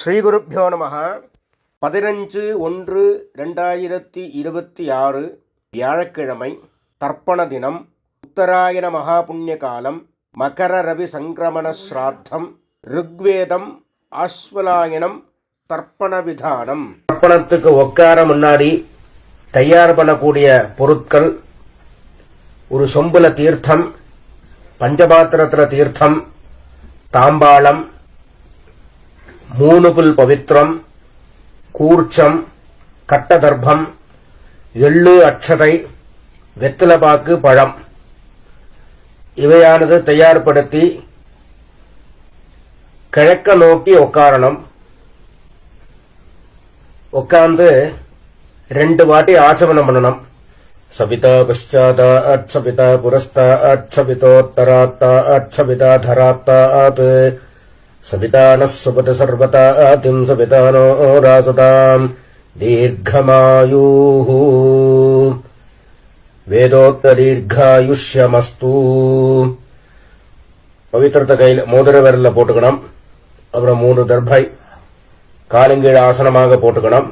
ஸ்ரீகுருப்போ நமः. 15/1/2026 வியாழக்கிழமை, தர்ப்பண தினம், உத்தராயண மகாபுண்ணிய காலம், மகர ரவி சங்கிரமண ஸ்ராத்தம், ருக்வேதம், ஆஸ்வலாயனம், தர்ப்பண விதானம். தர்ப்பணத்துக்கு உட்கார முன்னாடி தயார் பண்ணக்கூடிய பொருட்கள்: ஒரு சொம்புல தீர்த்தம், பஞ்சபாத்திரத்துல தீர்த்தம், தாம்பாளம், 3 புல் பவித்ரம், கூர்ச்சம், கட்டதர்ப்பம், எள்ளு, அட்சதை, வெத்தலைப்பாக்கு, பழம் இவையானது தயார்படுத்தி கிழக்க நோக்கி உட்காரணும். உட்கார்ந்து 2 வாட்டி ஆச்சமனம் பண்ணணும். சவிதா பஷ்சாதாத், சவிதா புரஸ்தாத், சவிதோத்தராத்தாத், சவிதா தராத்தாத், சவிதானः சுபத சர்வதாதிம் சவிதானோ ராசுதாம் தீர்க்கமாயுः வேதோக்த தீர்க்காயுஷ்யமஸ்து. பவித்திரத்தை கையில் மோதிர விரல்ல போட்டுக்கணும். அப்புறம் 3 தர்பை காலுங்கீழ் ஆசனமாக போட்டுக்கணும்.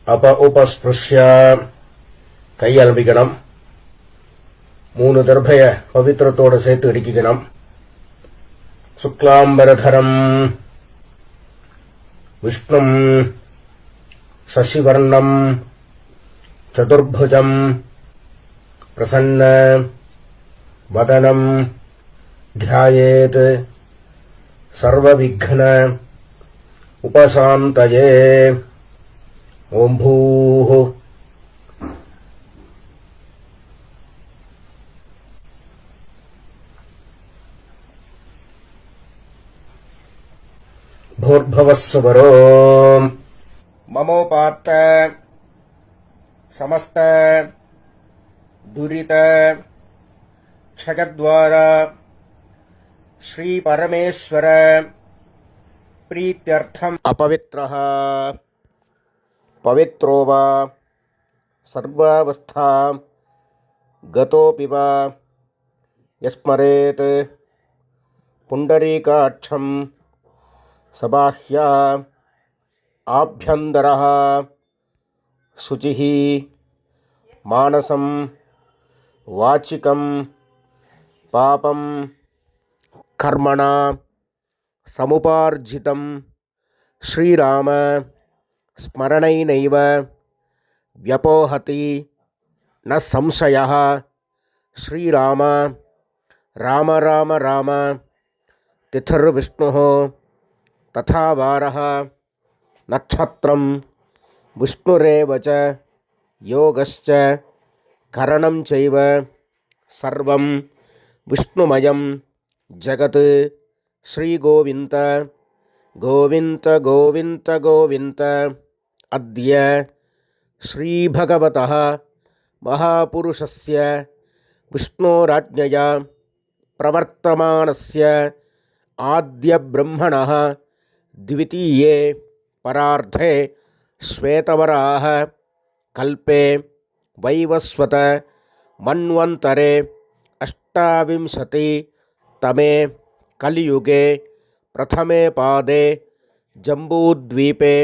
அப்ப உபஸ்பிருஷ்ய கை அலம்பிக்கணும். 3 தர்பைய பவித்திரத்தோடு சேர்த்து இடிக்கணும். சுக்லாம்பரதரம் விஷ்ணும் சசிவர்ணம் சதுர்புஜம் பிரசன்ன வதனம் த்யாயேத் சர்வவிக்ன உபசாந்தயே. ஓம் பூः भूर्भुवस्सुवरो ममोपात्त समस्त दुरित क्षयद्वारा श्री परमेश्वर प्रीत्यर्थम अपवित्रः पवित्रो वा सर्वावस्था गतोऽपि वा यस्मरेत् पुण्डरीकाक्षं सबाह्या आभ्यन्तरः शुचिः मानसं वाचिकं पापं कर्मणा समुपार्जितं श्रीराम स्मरणैनैव व्यपोहति न संशयः. श्रीराम राम राम राम तिथिर्विष्णुः तथा वारः नक्षत्रं विष्णुरेव च योगश्च करणं चैव सर्वं विष्णुमयं जगत्. श्रीगोविन्द गोविन्द गोविन्द गोविन्द. अद्य श्रीभगवतः महापुरुषस्य विष्णोराज्ञया प्रवर्तमानस्य आद्यब्रह्मणः द्वितीये परार्धे श्वेतवराह कल्पे वैवस्वत मन्वन्तरे 28तमे कलियुगे प्रथमे पादे जम्बूद्वीपे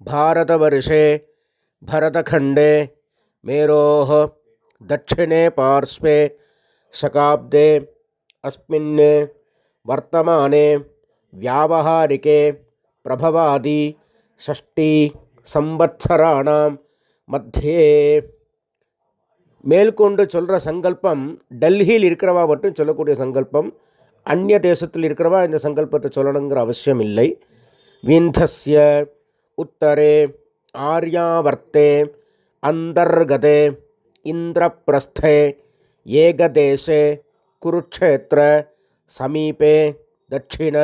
भारतवर्षे भरतखण्डे मेरोः दक्षिणे पार्श्वे शकाब्दे अस्मिन् वर्तमाने व्यावहारिके प्रभवादि 6 संवत्सराणां मध्ये. மேல்கொண்டு சொல்கிற சங்கல்பம் டெல்லியில் இருக்கிறவா மட்டும் சொல்லக்கூடிய சங்கல்பம். அந்நிய தேசத்தில் இருக்கிறவா இந்த சங்கல்பத்தை சொல்லணுங்கிற அவசியம் இல்லை. விந்தஸ்ய உத்தரே ஆர்யாவர்த்தே அந்தர்கதே இந்திரபிரஸ்தே ஏகதேசே குருக்ஷேத்திர समीपे दक्षिण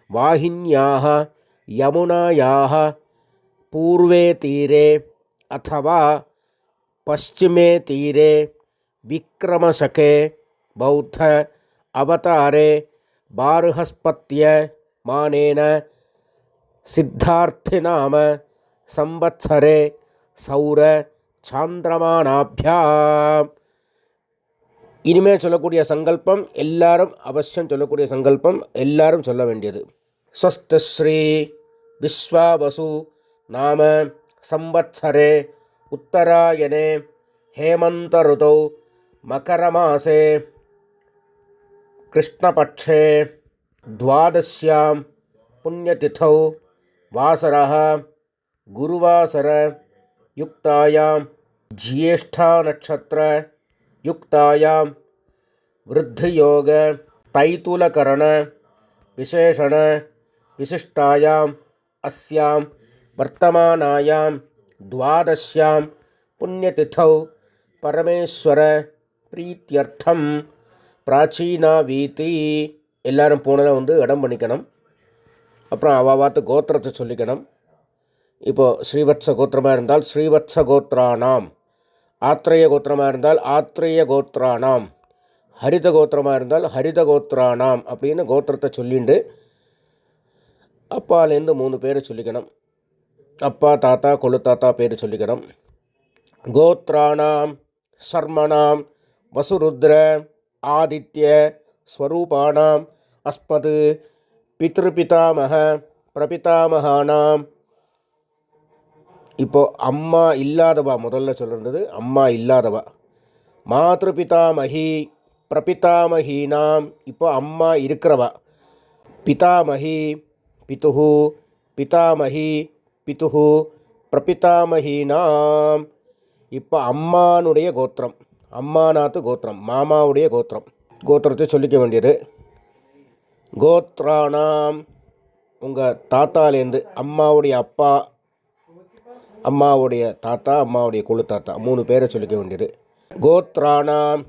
वाहिन्याः यमुनायाः पूर्वे तीरे अथवा पश्चिमे तीरे विक्रमशके बौद्ध अवतारे बार्हस्पत्य मानेन सिद्धार्थिनाम संवत्सरे सौर சாந்திரமானாபியாம். இனிமேல் சொல்லக்கூடிய சங்கல்பம் எல்லாரும் அவசியம் சொல்லக்கூடிய சங்கல்பம், எல்லாரும் சொல்ல வேண்டியது. ஸ்வஸ்தி ஸ்ரீ விஸ்வாவசு நாம சம்வத்சரே உத்தராயணே ஹேமந்த ருதௌ மகரமாசே கிருஷ்ணபக்ஷே துவாதஸ்யாம் புண்ணியதிதௌ வாசரः குருவாசர யுக்தாயாம் ஜ்யேஷ்டா நட்சத்திர யுக்தாயாம் விருத்தியோக தைத்துலகரண விசேஷண விசிஷ்டாயாம் அஸ்யாம் வர்த்தமானாயாம் துவாதஸ்யாம் புண்ணியதிதௌ பரமேஸ்வர பிரீத்தியர்த்தம் பிராச்சீனா வீதி. எல்லாரும் போனதில் இடம் பண்ணிக்கணும். அப்புறம் அவாவாத்து கோத்திரத்தை சொல்லிக்கணும். இப்போது ஸ்ரீவத்ச கோத்திரமாக இருந்தால் ஸ்ரீவத்ச கோத்ரானாம், ஆத்ரேய கோத்திரமாக இருந்தால் ஆத்ரேய கோத்ரானாம், ஹரித கோத்திரமாக இருந்தால் ஹரித கோத்ரானாம் அப்படின்னு கோத்திரத்தை சொல்லிண்டு அப்பாலேருந்து 3 பேரை சொல்லிக்கணும். அப்பா தாத்தா கொழு தாத்தா பேர் சொல்லிக்கணும். கோத்ரானாம் சர்மணாம் வசுருத்ர ஆதித்ய ஸ்வரூபானாம் அஸ்மது பித்ருபிதாமக பிரபிதாமகானாம். இப்போது அம்மா இல்லாதவா முதல்ல சொல்கிறது, அம்மா இல்லாதவா. மாத்ருபிதாமகி பிரபிதாமகீனாம். இப்போ அம்மா இருக்கிறவா. பிதாமகி பிதுஹு பிதாமகி பிதுஹு பிரபிதாமகீனாம். இப்போ அம்மானுடைய கோத்திரம், அம்மாநாத்து கோத்திரம், மாமாவுடைய கோத்திரம். கோத்திரத்தை சொல்லிக்க வேண்டியது. கோத்ரானாம் உங்கள் தாத்தாலேருந்து அம்மாவுடைய அப்பா, அம்மாவுடைய தாத்தா, அம்மாவுடைய கொழு தாத்தா 3 பேரை சொல்லிக்க வேண்டியது. கோத்ரானாம்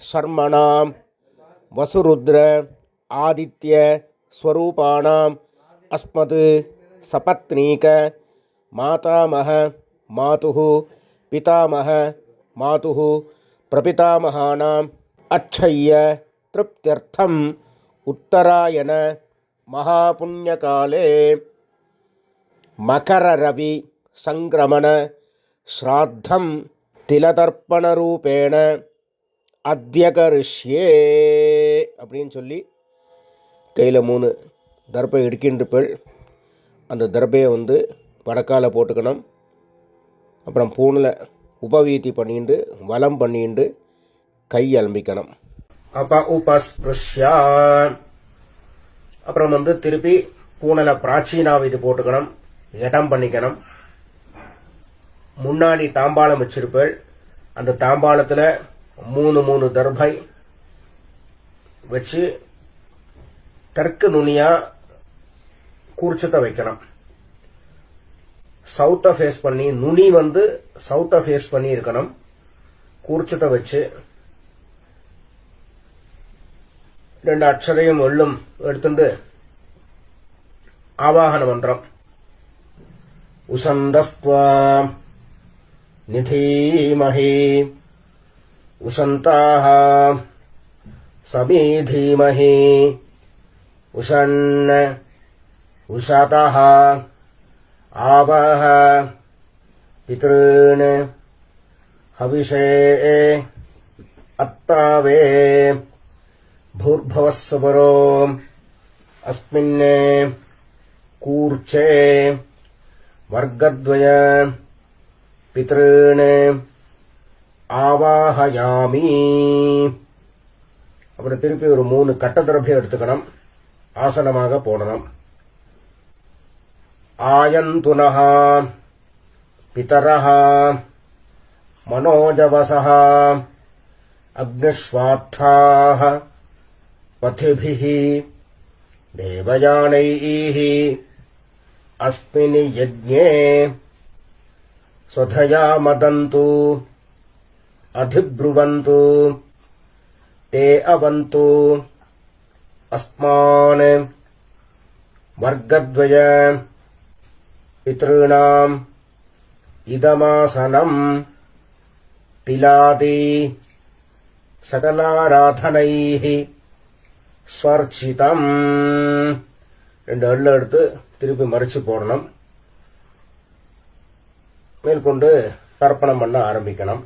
சர்மணாம் வசுருத்ர ஆதித்ய ஸ்வரூபானாம் அஸ்மது சபத்னீக மாதாமக மாதுஹு பிதாமக மாதுஹு பிரபிதாமகானாம் அட்சய்ய திருப்தியர்த்தம் உத்தராயண மகாபுண்ணியகாலே மகரரவி சங்கிரமண ஸ்ராத்தம் திலதர்ப்பணரூபேண அத்தியகரிஷ்யே அப்படின்னு சொல்லி கையில் 3 தர்பை எடுக்கின்றப்பள் அந்த தர்பையை வடக்கால போட்டுக்கணும். அப்புறம் பூணில் உபவீதி பண்ணிட்டு வலம் பண்ணிட்டு கை அலம்பிக்கணும். அப்போ உபஸ்பிருஷ்யா அப்புறம் திருப்பி பூனலை பிராச்சீனாவிதி போட்டுக்கணும், இடம் பண்ணிக்கணும். முன்னாடி தாம்பாளம் வச்சிருப்பேள், அந்த தாம்பாளத்தில் 3 தர்பை வச்சு தெற்கு நுனியா கூர்ச்சத்தை வைக்கணும். சவுத்தை ஃபேஸ் பண்ணி, நுனி சவுத்தை ஃபேஸ் பண்ணி இருக்கணும். கூர்ச்சத்தை வச்சு 2 அக்ஷரையும் வெள்ளும் எடுத்துட்டு ஆவாகன மந்திரம் உசந்தஸ்த்வா நிதீமஹி உசந்தாக சமீதீமஹி உஷன்ன உஷதஹ ஆவஹ பித்ருன் ஹவிஷே அத்தாவே भूर्भवस्वरो अस्मिन्ने कूर्चे वर्गद्वय पितॄन् ஆவாஹயாமி. அப்புறம் திருப்பி ஒரு 3 கட்ட திரவியம் எடுத்துக்கணும், ஆசனமாக போடணும். ஆயந்துனஹ பிதரஹ மனோஜவசஹ அக்னிஸ்வாத்தாஹ பதிபிஹ தேவயானைஹ அஸ்மின் யஜ்ஞே ஸ்வதயா மதந்து अधिब्रुवन्तु ते अवन्तु अस्मान् वर्गद्वय पितॄणाम् इदमासनम् तिलादि सकलाराधनैः स्वर्चितम्. 2 अल्ल எடுத்து திருப்பி மறிச்சு போடணும். மேற்கொண்டு தர்ப்பணம் பண்ண ஆரம்பிக்கணும்.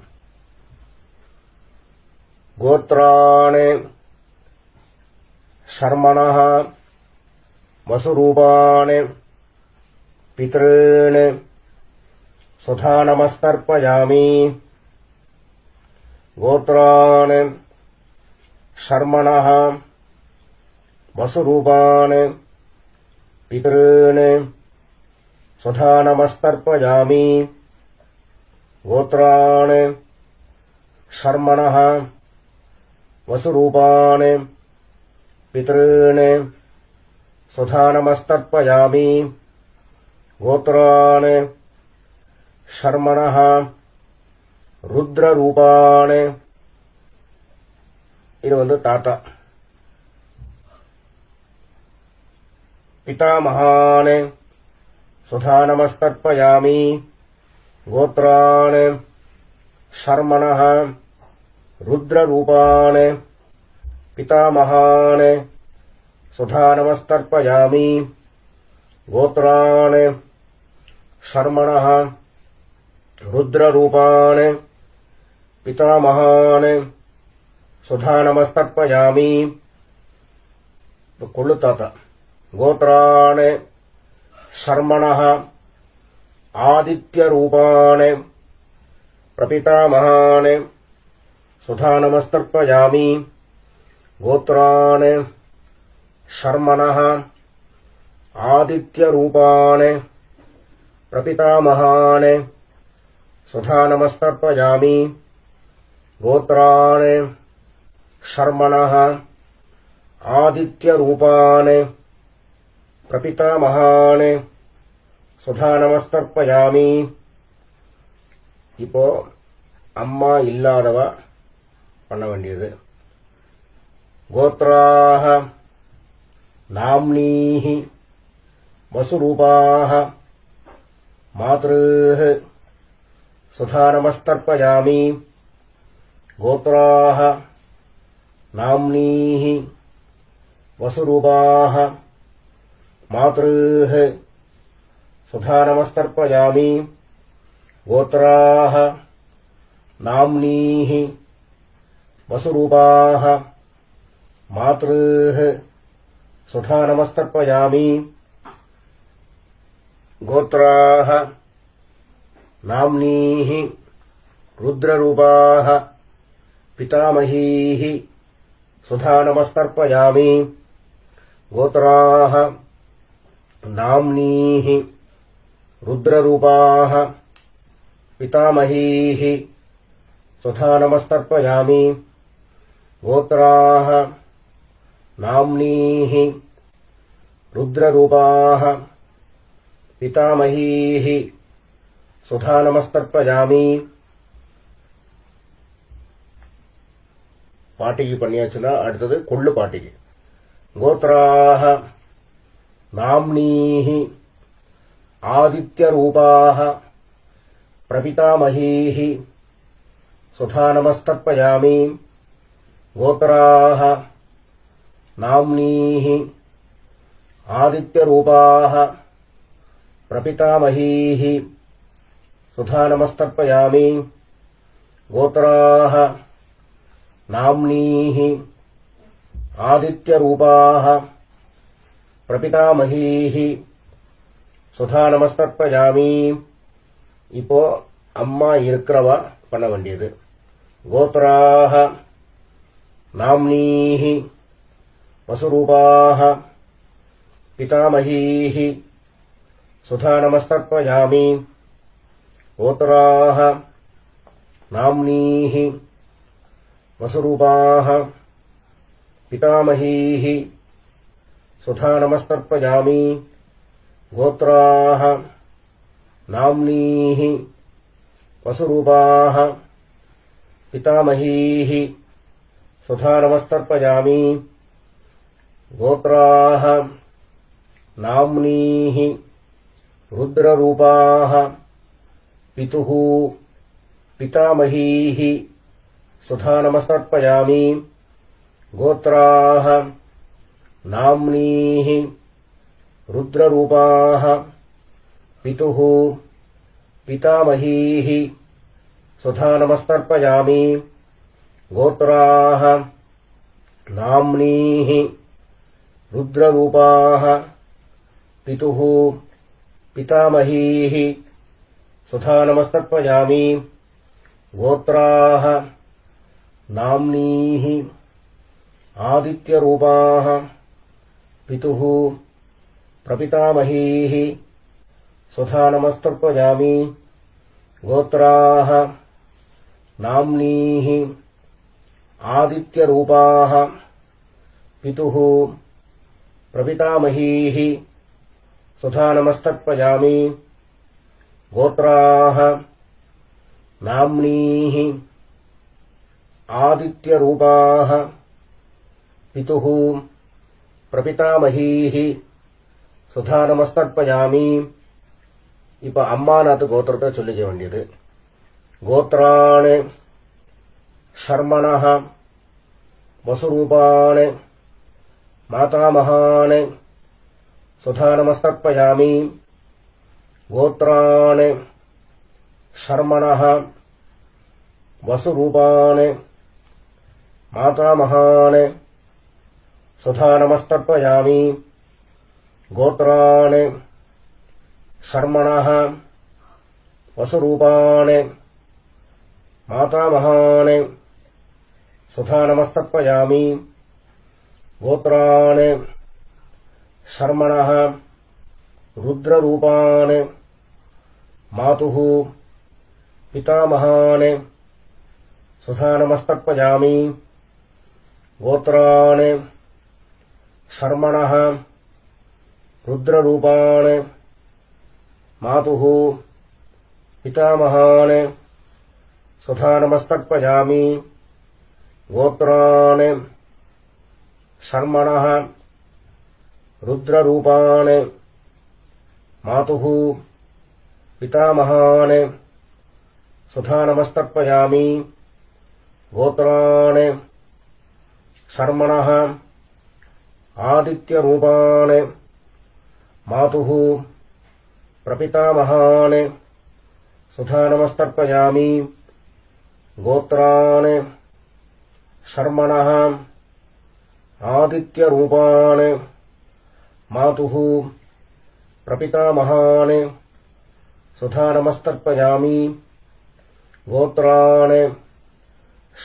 கோத்ராணி சர்மணः வசுரூபாணி पितॄन् स्वधा नमस्तर्पयामि गोत्रान् शर्मणः वसुरूपान् पितॄन् स्वधा नमस्तर्पयामि गोत्रान् शर्मणः वसुरूपान् पितॄन् स्वधा नमस्तर्पयामि गोत्रान् शर्मणः रुद्ररूपान् இது தாத்தா पितामहान् स्वधा नमस्तर्पयामि गोत्रान् शर्मणः रुद्ररूपान् पितामहान् स्वधा नमस्तर्पयामि गोत्रान् शर्मणः रुद्ररूपान् पितामहान् स्वधा नमस्तर्पयामि கொள்ளு தாத்தா गोत्रान् शर्मणः आदित्यरूपान् प्रपितामहान् स्वधा नमस्तर्पयामि गोत्रान् शर्मणः आदित्यरूपान् प्रपितामहान् स्वधा नमस्तर्पयामि गोत्रान् शर्मणः आदित्यरूपान् प्रपितामहान् स्वधा नमस्तर्पयामि இப்போ அம்மா இல்லாதவ பண்ண வேண்டியது கோத்ராः नाम्नीः वसुरूपाः मातृः स्वधा नमस्तर्पयामि गोत्राः नाम्नीः वसुरूपाः मातृः स्वधा नमस्तर्पयामि गोत्राः नाम्नीः वसुरूपाः मातृः स्वधा नमस्तर्पयामि गोत्राः नाम्नीः रुद्ररूपाः पितामहीः स्वधा नमस्तर्पयामि गोत्राः नाम्नीः रुद्ररूपाः पितामहीः स्वधा नमस्तर्पयामि गोत्राः नाम्नीः रुद्ररूपाः पितामहीः स्वधा नमस्तर्पयामि பாட்டிக்கு பண்ணியாச்சுன்னா அடுத்தது கொள்ளு பாட்டிக்கு கோத்ராः नाम्नीः आदित्यरूपाः प्रपितामहीः स्वधा नमस्तर्पयामि गोत्राः नाम्नीः आदित्यरूपाः प्रपितामहीः स्वधा नमस्तर्पयामि गोत्राः नाम्नीः आदित्यरूपाः प्रपितामहीः स्वधा नमस्तर्पयामि இப்போ அம்மா இருக்கிறவ பண்ண வேண்டியது கோத்ராः नाम्नीः वसुरूपाः पितामहीः स्वधा नमस्तर्पयामि गोत्राः नाम्नीः वसुरूपाः पितामहीः स्वधा नमस्तर्पयामि गोत्राः नाम्नीः वसुरूपाः पितामहीः स्वधा नमस्तर्पयामि गोत्राः नाम्नीः रुद्ररूपाः पितुः पितामहीः स्वधा नमस्तर्पयामि गोत्राः नाम्नीः रुद्ररूपाः पितुः पितामहीः स्वधा नमस्तर्पयामि गोत्राः नाम्नीः रुद्ररूपाः पितुः पितामहीः सुधा नमस्तर्पयामि गोत्राः नाम्नीः आदित्यरूपाः पितुः प्रपितामहीः सुधा नमस्तर्पयामि गोत्राः नाम्नीः आदित्यरूपाः पितुः प्रपितामहीः सुधा नमस्तर्पयामि गोत्राः नाम्नीः आदित्यरूपाः पितुः प्रपितामहीः सुधा नमस्तर्पयामि இப்ப அம்மாநாத்து கோத்திரத்தை சொல்லிக்க வேண்டியது. கோத்ராணி ஷர்மணः வசுரூபாணி மாதாமகாணி சுதா நமஸ்தர்ப்பயாமி கோத்ராணி ஷர்மணः வசுரூபாணி மாதாமகாணி சுதா நமஸ்தர்ப்பயாமி கோத்ராணி ஷர்மணः வசுரூபாணி மாதாமகாணி சுதா நமஸ்தர்ப்பயாமி கோத்ராணி ஷர்மணः ருத்ரரூபாணி மாதுः பிதாமகாணி சுதா நமஸ்தர்ப்பயாமி கோத்ராணி ஷர்மணः ருத்ரரூபாணி मातुः पितामहान् सुधा नमस्तर्पयामि गोत्रान् शर्मणः रुद्ररूपान् मातुः पितामहान् सुधा नमस्तर्पयामि गोत्रान् शर्मणः आदित्यरूपान् मातुः प्रपितामहान् सुधा नमस्तर्पयामि गोत्रान् शर्मणः आदित्यरूपान् मातुः प्रपितामहान् सुधा नमस्तर्पयामि गोत्रान्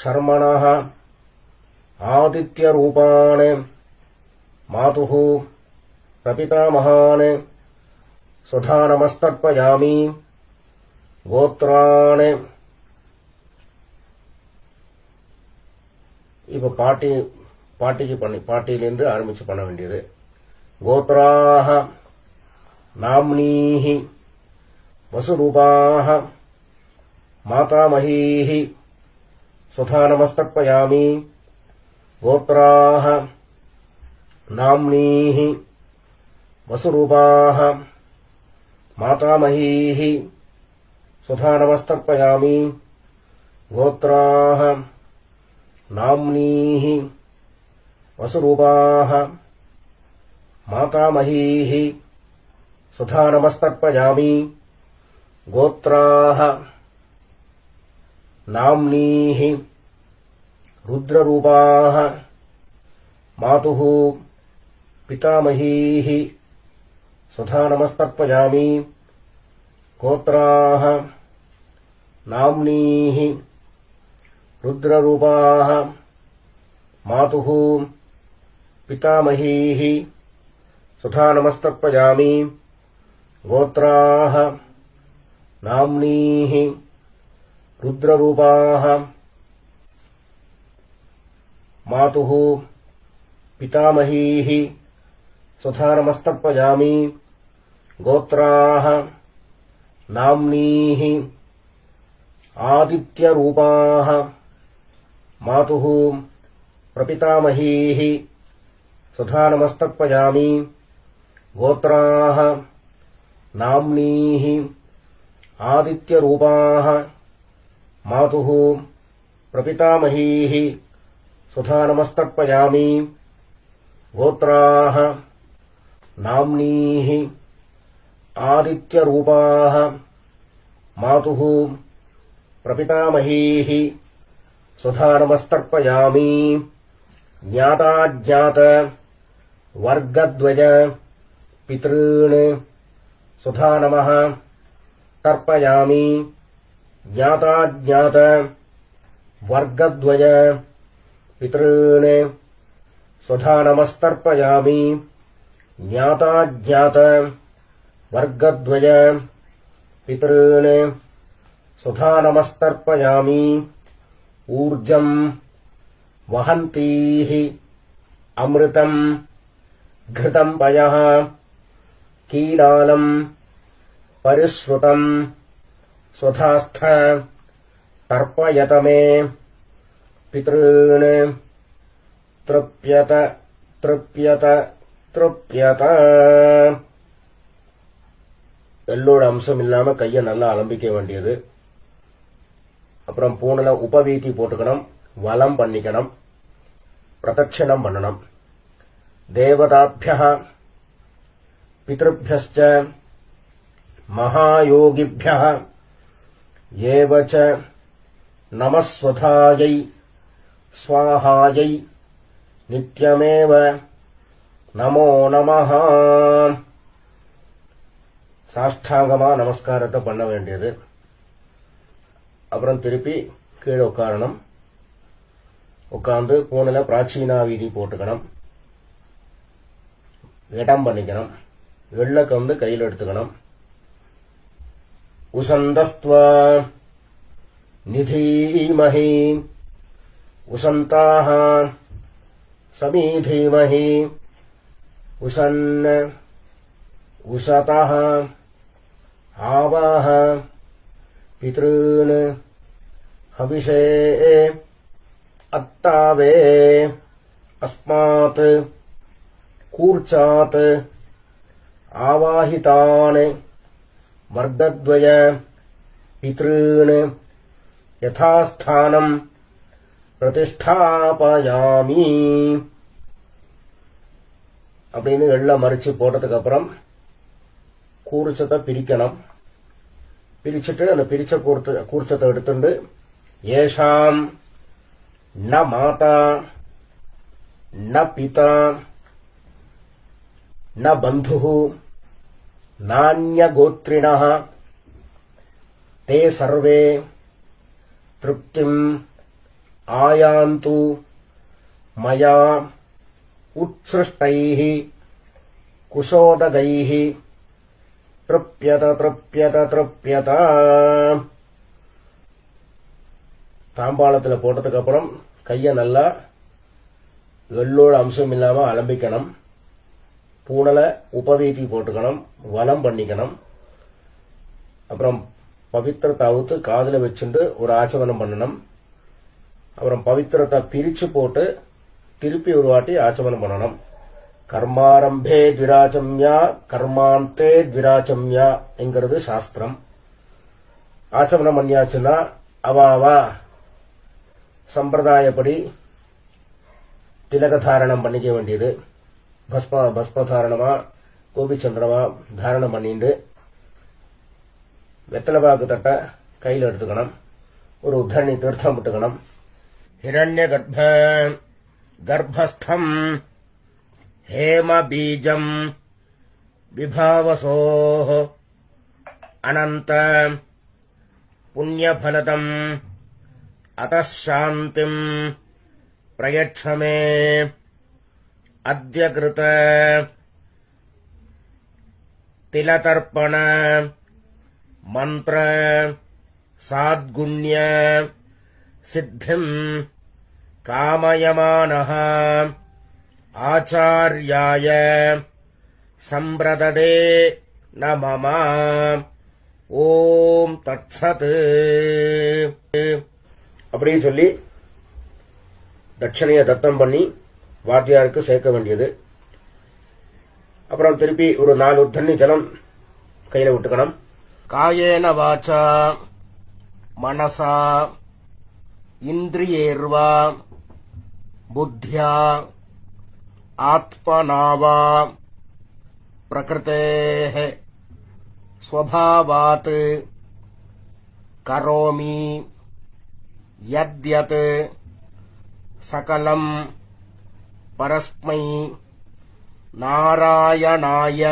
शर्मणः आदित्यरूपान् मातुः प्रपितामहान् सुधा नमस्तर्पयामि गोत्रान् இப்ப பாட்டியிலிருந்து ஆரம்பிச்சு பண்ண வேண்டியது. கோத்ராः நாம்னீः வசுரூபாः மாதாமஹீः சுதா நமஸ்தர்ப்பயாமி கோத்ராः நாம்னீः வசுரூபாः मातामहीः सुधा नमस्तर्पयामि गोत्राः नाम्नीः वसुरूपाः मातामहीः सुधा नमस्तर्पयामि गोत्राः नाम्नीः रुद्ररूपाः मातुः पितामहीः सुधा नमस्तर्पयामि गोत्राः नाम्नीः रुद्ररूपाः मातुः पितामहीः सुधा नमस्तर्पयामि गोत्राः नाम्नीः रुद्ररूपाः मातुः पितामहीः सुधा नमस्तर्पयामि गोत्राः नाम्नीः आदित्यरूपाः मातुः प्रपितामहीः सुधा नमस्तर्पयामि गोत्राः नाम्नीः आदित्यरूपाः मातुः प्रपितामहीः सुधा नमस्तर्पयामि गोत्राः नाम्नीः आदित्यरूपाः मातुः प्रपितामहीः सुधा नमस्तर्पयामि ज्ञाताज्ञात वर्गद्वय पितॄन् சுதா நமः தர்ப்பயாமி ஞாதாஜ்ஞாத வர்க்கத்வய பித்ருன் சுதா நமஸ்தர்ப்பயாமி ஞாதாஜ்ஞாத வர்க்கத்வய பித்ருன் சுதா நமஸ்தர்ப்பயாமி ஊர்ஜம் வஹந்தீஹி அமிர்தம் घृतं पयः कीलालं परिश्रुतं स्वधास्थ तर्पयत मे पितॄन् तृप्यत तृप्यत तृप्यत எள்ளோட அம்சம் இல்லாம கையை நல்லா அலம்பிக்க வேண்டியது. அப்புறம் பூணுல உபவீதி போட்டுக்கணும், வலம் பண்ணிக்கணும், பிரதட்சணம் பண்ணணும். தேவதாभ्यः पितृभ्यश्च महायोगिभ्यः एव च नमस्वधायै स्वाहायै नित्यमेव நமோ நமः. சாஷ்டாங்கமா நமஸ்காரத்தை பண்ண வேண்டியது. அப்புறம் திருப்பி கீழே உட்காரணும். உட்கார்ந்து பூணுல பிராச்சீனா வீதி போட்டுக்கணும், இடம் பண்ணிக்கணும். எள்ளக்க கையில் எடுத்துக்கணும். உசந்தஸ்த்வா நிதீமஹி உசந்தாக சமீதீமஹி உசன் உசதः ஆவாஹ பித்ருன் ஹவிஷே அத்தாவே அஸ்மாத் கூர்ச்சாத் ஆவாஹிதான் வர்க்கத்வய பித்ருன் யதாஸ்தானம் பிரதிஷ்டாபயாமி அப்படின்னு எள்ள மறிச்சு போட்டதுக்கு அப்புறம் கூர்ச்சத்தை பிரிக்கணும். பிரிச்சுட்டு அந்த பிரிச்ச கூர்ச்சத்தை எடுத்துட்டு ஏஷாம் ந மாதா ந பிதா न बन्धुः नान्यगोत्रिणः ते सर्वे तृप्तिम् आयान्तु मया उत्सृष्टैः कुशोदगैः तृप्यत तृप्यत तृप्यत. தாம்பாளத்தில் போட்டதுக்கு அப்புறம் கையை நல்லா எள்ளோட அம்சம் இல்லாம அலம்பிக்கணும். பூணல உபவீதி போட்டுக்கணும், வலம் பண்ணிக்கணும். அப்புறம் பவித்திரத்தை அவுத்து காதுல வச்சுட்டு ஒரு ஆச்சமனம் பண்ணணும். அப்புறம் பவித்திரத்தை பிரிச்சு போட்டு திருப்பி ஒரு வாட்டி ஆச்சமனம் பண்ணணும். கர்மாரம்பே த்விராச்சம்யா கர்மாந்தே த்விராச்சம்யா என்கிறது சாஸ்திரம். ஆச்சமனம் பண்ணியாச்சுன்னா அவாவா சம்பிரதாயப்படி திலகதாரணம் பண்ணிக்க வேண்டியது. பஸ்மதாரணமா கோபிச்சந்திரமா தாரணம் பண்ணிட்டு வெத்தலைபாக்கு தட்ட கையில் எடுத்துக்கணும். ஒரு உத்தரணி தீர்த்தம் விட்டுக்கணும். ஹிரண்ய கர்ப்பஸ்தம் ஹேம பீஜம் விபாவசோ அனந்த புண்ணியபலதம் அதாந்திம் பிரயட்சமே अद्य कृत तिलतर्पण मंत्र साद्गुण्य सिद्धिम् कामयमानः आचार्याय संप्रददे न मम ஓம் தத்சத் அப்படின்னு சொல்லி தட்சணையை தத்தம் பண்ணி வாத்தியாருக்கு சேர்க்க வேண்டியது. அப்புறம் திருப்பி ஒரு 4 தண்ணி ஜலம் கையில விட்டுக்கணும். காயேன வாச்சா மனசா இந்திரியேர்வா புத்தியா ஆத்மனாவா பிரகிருதேஹ ஸ்வபாவாத் கரோமி யத்யத் சகலம் பரஸ்மை நாராயணாய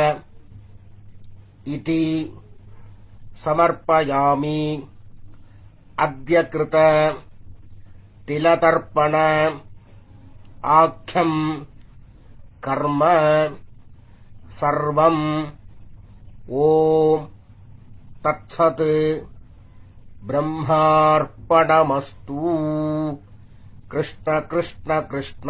इति समर्पयामि। अद्य कृत तिलतर्पण आख्यं कर्म सर्वं ओम तत्सत् ब्रह्मार्पणमस्तु। कृष्ण कृष्ण कृष्ण।